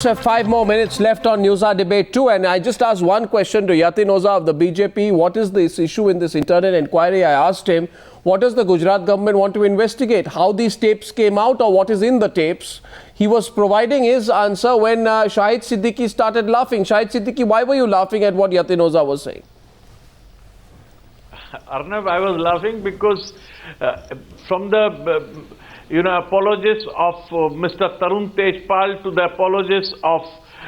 Have 5 more minutes left on Newshour Debate 2, and I just asked one question to Yatin Oza of the BJP. What is this issue in this internal inquiry? I asked him, what does the Gujarat government want to investigate? How these tapes came out or what is in the tapes? He was providing his answer when Shahid Siddiqui started laughing. Shahid Siddiqui, why were you laughing at what Yatin Oza was saying? Arnab, I was laughing because from the apologists of Mr. Tarun Tejpal to the apologists of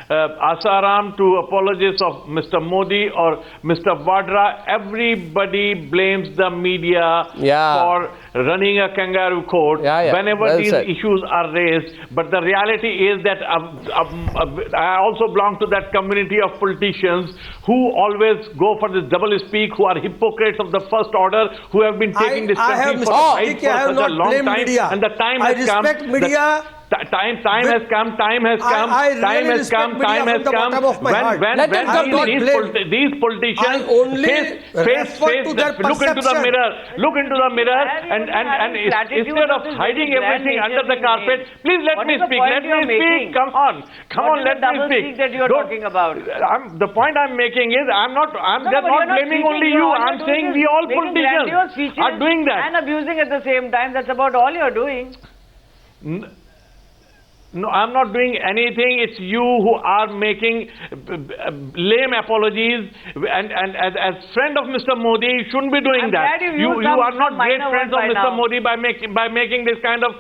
Asaram to apologists of Mr. Modi or Mr. Vadra, everybody blames the media for running a kangaroo court whenever these issues are raised. But the reality is that I also belong to that community of politicians who always go for this double speak, who are hypocrites of the first order, who have been taking this country for such a long time. Media. And the time has come. I respect media. Time has come. When these politicians look into the mirror and instead of hiding everything under the carpet, please let me speak. Come on, let me speak. That you are talking about. The point I'm making is they're not blaming only you. I'm saying we all politicians are doing that and abusing at the same time. That's about all you're doing. No, I'm not doing anything. It's you who are making lame apologies. And as friend of Mr. Modi, you shouldn't be doing that. You are not great friends of Mr. Modi by making this kind of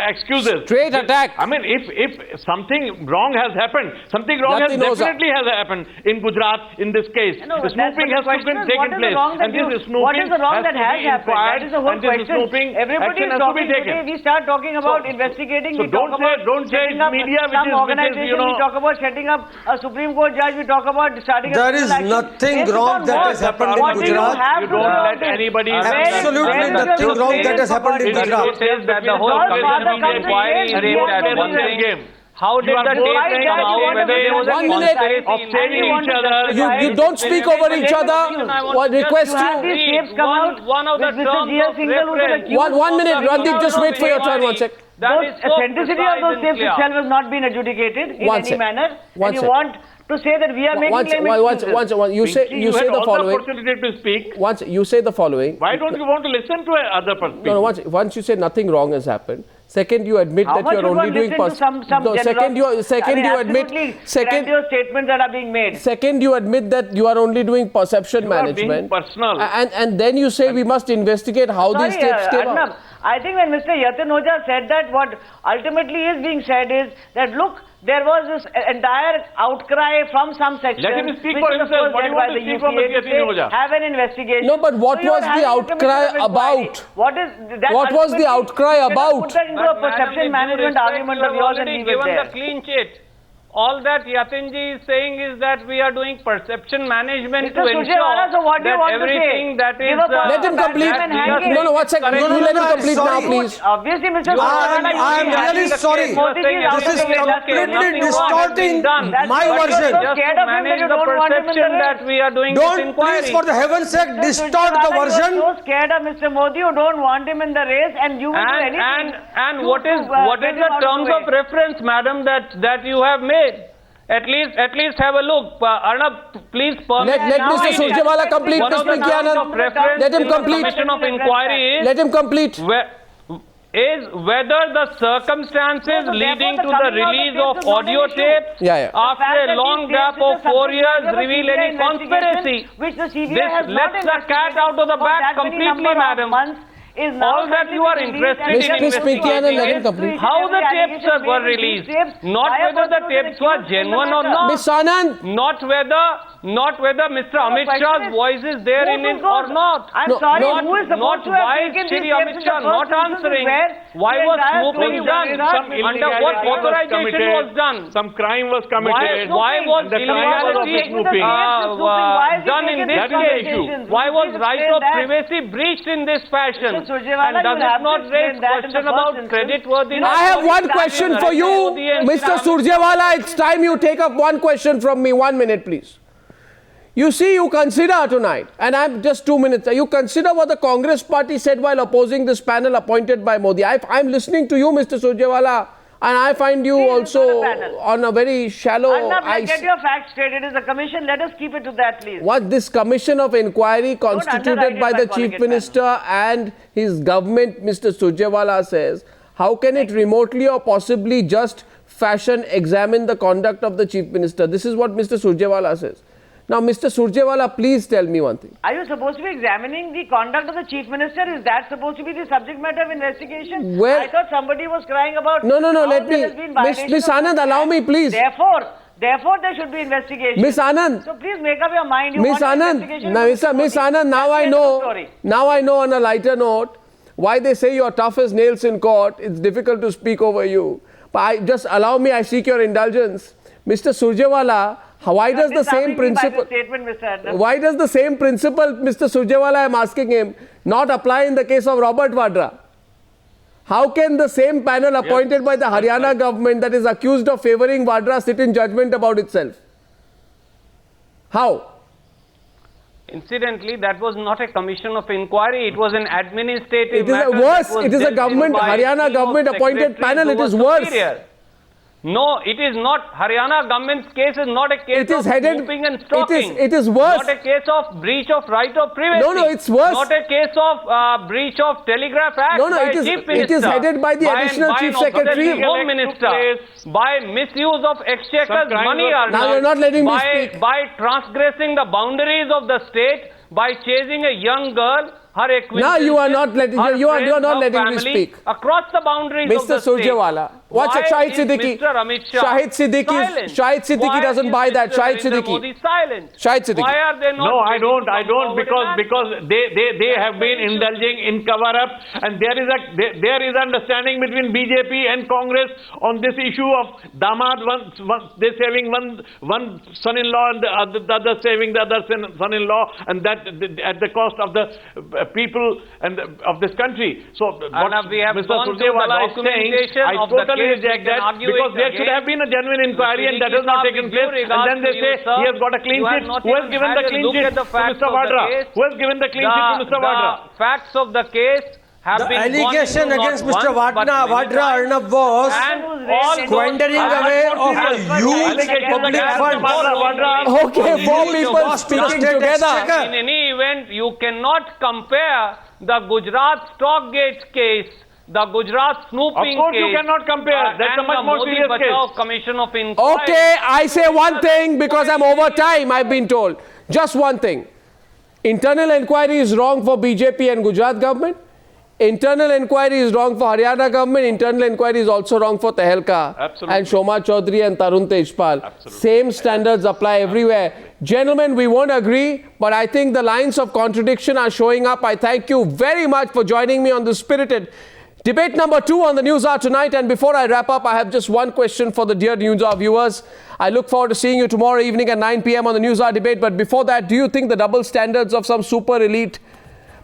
excuses. Straight attack. I mean, if something wrong has happened, something wrong definitely has happened in Gujarat in this case. The snooping has taken place, and this snooping what is the wrong that has happened? That is the whole question. Everybody is talking today. We start talking about investigating. Don't say it's media which is, we talk about setting up a Supreme Court judge, we talk about starting there is nothing wrong that has happened in Gujarat. You don't let anybody... Absolutely nothing wrong that has happened in Gujarat. It says that the whole commission of the inquiry is aimed at one thing. How did the tape come out whether there was a conspiracy of saving each other? You don't speak over each other. I request you. One of the terms of reference. 1 minute, Randeep, just wait for your turn. 1 sec. The authenticity of those tapes itself has not been adjudicated in any manner. And you want to say that we are making you say the following. To speak. Once you say the following. Why don't you want to listen to other people? No, once you say nothing wrong has happened. Second, you admit that you are only doing statements that are being made. Second, you admit that you are only doing perception management. Personal. And then you say we must investigate how these tapes came out. I think when Mr. Yatin Oza said that, what ultimately is being said is that look, there was this entire outcry from some section. Let him speak for himself. What do you want to speak from Yatin Oza? Have an investigation. No, but what was the outcry about? What was the outcry about? Put that into a perception management argument of yours and leave it there. Given the clean sheet. All that Yatinji is saying is that we are doing perception management to ensure so what do you that want everything to say? that is... let him complete. No, 1 second. You let him complete now, please. Obviously, Mr. I am really sorry. This is completely distorting my version. Just to manage the perception that we are doing this inquiry. Please, for the heaven's sake, distort the version. You are so scared of Mr. Modi, you don't want him in the race, and you will do anything. And what is the terms of reference, madam, that you have made? At least have a look. Arnab, please permit. Let Mr. Surjewala complete. One of the terms of reference let him complete. Commission of inquiry is. Let him complete. Is whether the circumstances leading to the release of audio tapes after a long gap of 4 years reveal any conspiracy. This lets the cat out of the bag completely, madam. All that you are interested in investigating is how the tapes were released, not whether the tapes were genuine or not. Miss Anand, not whether Mr. Amit Shah's voice is there in it or not. I'm sorry, who is not why Shri Amit Shah not answering. Why was snooping done? Under what authorization was done? Some crime was committed. Why was illegality done in this case? Why was right of privacy breached in this fashion? And does it not raise question about creditworthiness? I have one question for you, Mr. Surjewala. It's time you take up one question from me. 1 minute, please. You see, you consider tonight, and I'm just 2 minutes, you consider what the Congress party said while opposing this panel appointed by Modi. I'm listening to you, Mr. Surjewala. And I find you Please, also it's not a panel. on a very shallow Arnab, ice. get your facts straight. It is a commission. Let us keep it to that, please. What this commission of inquiry constituted by the Chief Minister and his government, Mr. Surjewala, says, how can it remotely or possibly just fashion examine the conduct of the Chief Minister? This is what Mr. Surjewala says. Now, Mr. Surjewala, please tell me one thing. Are you supposed to be examining the conduct of the Chief Minister? Is that supposed to be the subject matter of investigation? Well, I thought somebody was crying about... No, how let there me... has been violation Miss of Anand, allow me, please. Therefore, there should be investigation. Miss Anand. So please make up your mind. You Miss want Anand, investigation? Miss Anand, now I know on a lighter note why they say you're tough as nails in court. It's difficult to speak over you. But just allow me, I seek your indulgence. Mr. Surjewala, why does the same principle... Why does the same principle, Mr. Surjewala, I'm asking him, not apply in the case of Robert Vadra? How can the same panel appointed by the Haryana government that is accused of favouring Vadra sit in judgment about itself? How? Incidentally, that was not a commission of inquiry, it was an administrative matter. It is worse. It is a government, Haryana government appointed panel. It is worse. No, it is not. Haryana government's case is not a case of snooping and stalking. It is worse. Not a case of breach of right of privacy. No, it's worse. Not a case of breach of Telegraph Act by Chief Minister. It is headed by the additional Chief Secretary. Home Minister. By misuse of exchequer's money. Now you're not letting me speak. By transgressing the boundaries of the state, by chasing a young girl, her acquaintances, now you are not letting me speak. Across the boundaries of the state. Mr. Surjewala. What's Shahid Siddiqui? Shahid Siddiqui doesn't buy that. Shahid Siddiqui. Shahid Siddiqui. Why are they not? No, I don't because they have been indulging in cover up, and there is understanding between BJP and Congress on this issue of damad, they saving one son-in-law and the other saving the other son-in-law, and that at the cost of the people and of this country. So what Mr. Surjewala is saying, I totally reject that, because there should have been a genuine inquiry and that has not taken place, and then they say he has got a clean sheet. Who has given the clean sheet to Mr. Vadra? Who has given the clean sheet to Mr. Vadra? The facts of the case have been allegation against Mr. Vadra Arnab was squandering away of a huge public fund. Okay, four people speaking together. In any event, you cannot compare the Gujarat Stockgate case, the Gujarat snooping case. Of course you cannot compare. That's a much more serious case. Commission of Inquiry. Okay, I say one thing because I'm over time, I've been told. Just one thing. Internal inquiry is wrong for BJP and Gujarat government. Internal inquiry is wrong for Haryana government. Internal inquiry is also wrong for Tehelka and Shoma Chaudhary and Tarun Tejpal. Same standards apply everywhere. Gentlemen, we won't agree, but I think the lines of contradiction are showing up. I thank you very much for joining me on this spirited debate number 2 on the Newshour tonight. And before I wrap up, I have just one question for the dear Newshour viewers. I look forward to seeing you tomorrow evening at 9 p.m. on the Newshour debate. But before that, do you think the double standards of some super elite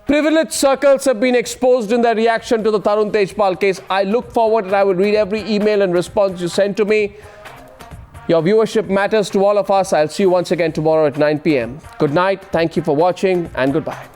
privileged circles have been exposed in their reaction to the Tarun Tejpal case? I look forward and I will read every email and response you send to me. Your viewership matters to all of us. I'll see you once again tomorrow at 9 p.m. Good night. Thank you for watching and goodbye.